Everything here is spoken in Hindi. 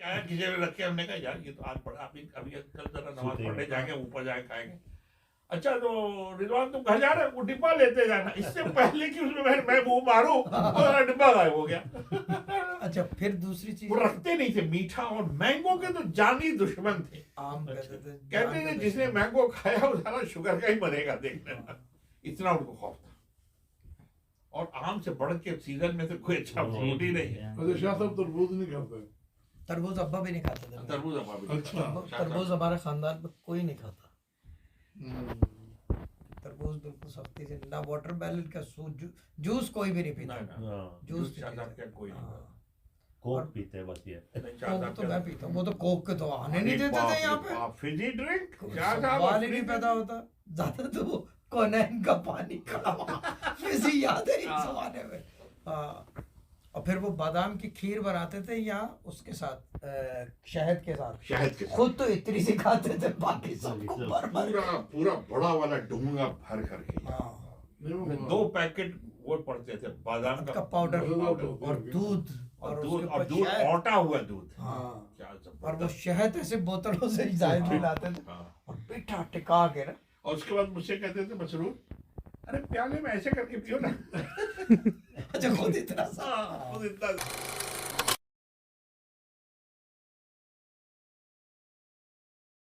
क्या है, किसी ने रखे, हमने कहा यार ये तो आज पढ़ा, अभी अभी कल जरा नमाज पढ़ने जाएंगे, ऊपर जाए खाएंगे। अच्छा तो रिजवान तुम घर जा रहे हो, वो डिब्बा लेते जाना, इससे पहले कि उसमें मैं मुंह मारूं और डिब्बा गायब हो गया। अच्छा फिर दूसरी चीज, वो रखते नहीं थे मीठा, और मैंगो के तो जानी दुश्मन थे। आम कहते थे जिसने मैंगो खाया वो सारा शुगर का ही बनेगा, देखना, इतना उनको खौफ था। और आम से बढ़ के सीजन में तो कोई अच्छा फ्रूट ही नहीं है। अच्छा शाह साहब तरबूज नहीं खाते? तरबूज अब्बा भी नहीं खाते थे। तरबूज अब्बा भी नहीं अच्छा। खाता। तरबूज हमारे खानदान में कोई नहीं खाता। तरबूज बिल्कुल सख्ती से ना, वाटरमेलन का जूस कोई भी नहीं पीता। जूस कोई नहीं। कोक पीते हैं बस ये। कोक तो मैं पीता हूँ, वो तो कोक के तो आने नहीं देते थे यहाँ पे, फिजी ड्रिंक सवाल ही नहीं पैदा होता। ज्यादा तो वो कोनेन का पानी का फिजी याद है इस जमाने में। हाँ, और फिर वो बादाम की खीर बनाते थे यहाँ उसके साथ, शहद के साथ। खुद तो इतनी सी खाते थे, बाकी सबको पूरा बड़ा वाला डूंगा भर करके। नहीं, 2 पैकेट वो पड़ते थे बादाम का पाउडर और दूध, और दूध औटा हुआ दूध। हाँ, क्या और वो शहद ऐसे बोतलों से जाहिर मिलाते थे और मीठा टिका के ना। और उसके बाद मुझसे कहते थे मसरूर, अरे प्याले में ऐसे करके पियो ना। अच्छा खुद इतना सा। खुद इतना